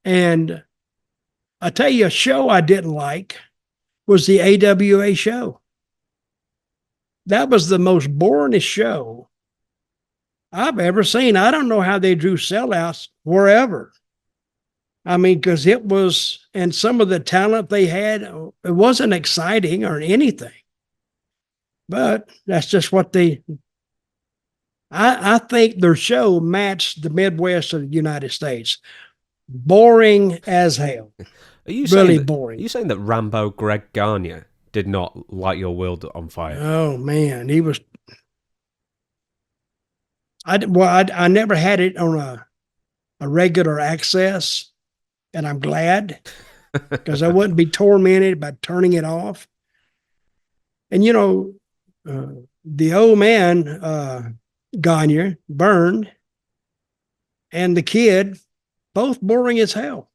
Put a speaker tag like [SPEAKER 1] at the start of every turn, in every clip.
[SPEAKER 1] And I tell you, a show I didn't like was the AWA show. That was the most boringest show I've ever seen. I don't know how they drew sellouts wherever. I mean, because it was, and some of the talent they had, it wasn't exciting or anything. But that's just what I think their show matched the Midwest of the United States. Boring as hell.
[SPEAKER 2] Are you
[SPEAKER 1] really
[SPEAKER 2] saying
[SPEAKER 1] boring.
[SPEAKER 2] Are you saying that Rambo Greg Garnier did not light your world on fire?
[SPEAKER 1] Oh man, he was. I never had it on a regular access, and I'm glad because I wouldn't be tormented by turning it off. And the old man Garnier burned, and the kid both boring as hell.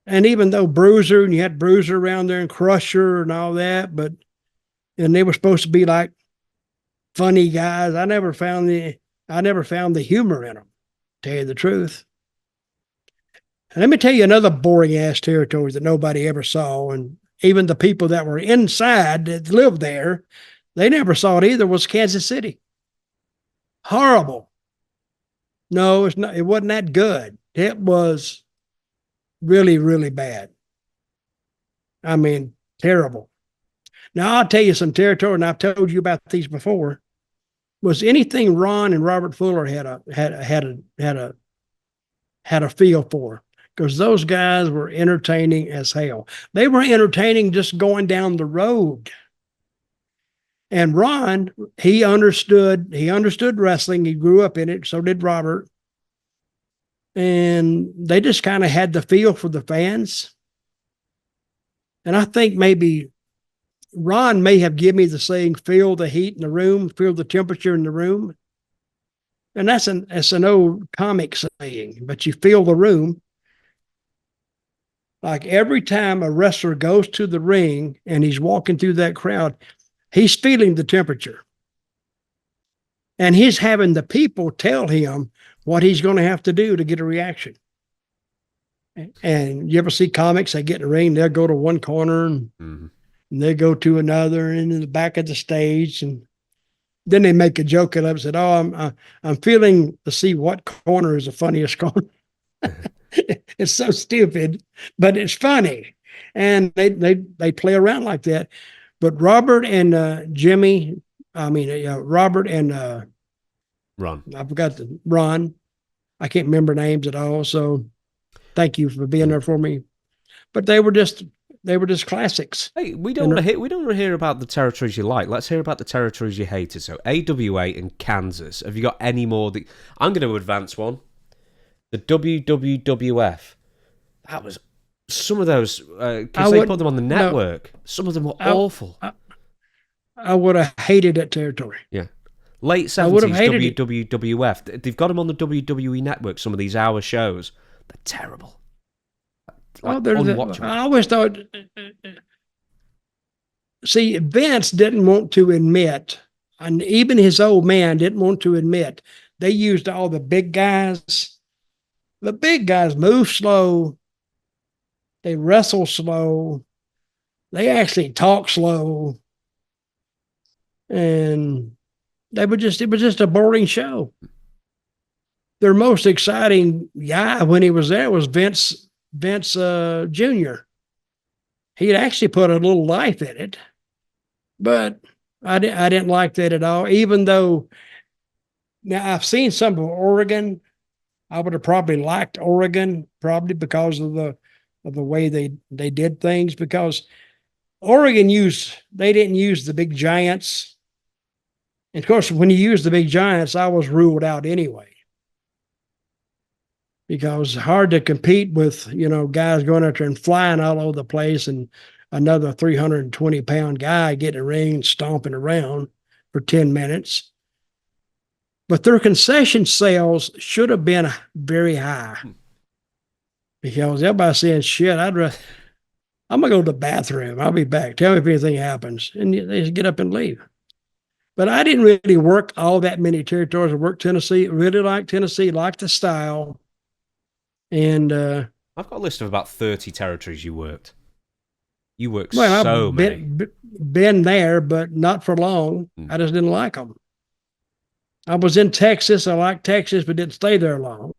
[SPEAKER 1] And even though Bruiser, and you had Bruiser around there and Crusher and all that, and they were supposed to be like funny guys, I never found the humor in them, to tell you the truth. And let me tell you another boring ass territory that nobody ever saw, and even the people that were inside that lived there, they never saw it either, was Kansas City. Horrible. No, it's not. It wasn't that good. It was really, really bad. I mean, terrible. Now I'll tell you some territory, and I've told you about these before. Was anything Ron and Robert Fuller had a feel for? Because those guys were entertaining as hell. They were entertaining just going down the road. And Ron, he understood wrestling. He grew up in it. So did Robert. And they just kind of had the feel for the fans. And I think maybe Ron may have given me the saying, feel the heat in the room, feel the temperature in the room. And that's an old comic saying, but you feel the room. Like every time a wrestler goes to the ring and he's walking through that crowd, he's feeling the temperature. And he's having the people tell him what he's going to have to do to get a reaction. And you ever see comics, they get in the ring, they'll go to one corner and, and they go to another and in the back of the stage. And then they make a joke of it and said, oh, I'm feeling to see what corner is the funniest corner. It's so stupid, but it's funny. And they play around like that. But Robert and Robert and
[SPEAKER 2] Ron.
[SPEAKER 1] I forgot Ron. I can't remember names at all. So thank you for being there for me. But they were just classics.
[SPEAKER 2] Hey, we don't want to hear about the territories you like. Let's hear about the territories you hated. So AWA in Kansas. Have you got any more? I'm going to advance one. The WWWF. That was some of those because they put them on the network. No, some of them were awful.
[SPEAKER 1] I would have hated that territory.
[SPEAKER 2] Yeah. Late 70s WWWF. They've got them on the WWE network, some of these hour shows. They're terrible. Unwatchable.
[SPEAKER 1] I always thought, see, Vince didn't want to admit, and even his old man didn't want to admit, they used all the big guys. The big guys move slow. They wrestle slow. They actually talk slow. And it was just a boring show. Their most exciting guy when he was there was Vince Jr. He'd actually put a little life in it, but I didn't like that at all. Even though now I've seen some of Oregon, I would have probably liked Oregon probably because of the way they did things. Because Oregon they didn't use the big giants. And of course, when you use the big giants, I was ruled out anyway. Because it's hard to compete with, guys going out there and flying all over the place and another 320-pound guy getting in the ring and stomping around for 10 minutes. But their concession sales should have been very high. Because everybody's saying, shit, I'm going to go to the bathroom. I'll be back. Tell me if anything happens. And they just get up and leave. But I didn't really work all that many territories. I worked Tennessee, really liked Tennessee, liked the style. And
[SPEAKER 2] I've got a list of about 30 territories you worked. You worked
[SPEAKER 1] well,
[SPEAKER 2] so
[SPEAKER 1] I've
[SPEAKER 2] many.
[SPEAKER 1] been there, but not for long. I just didn't like them. I was in Texas. I liked Texas, but didn't stay there long.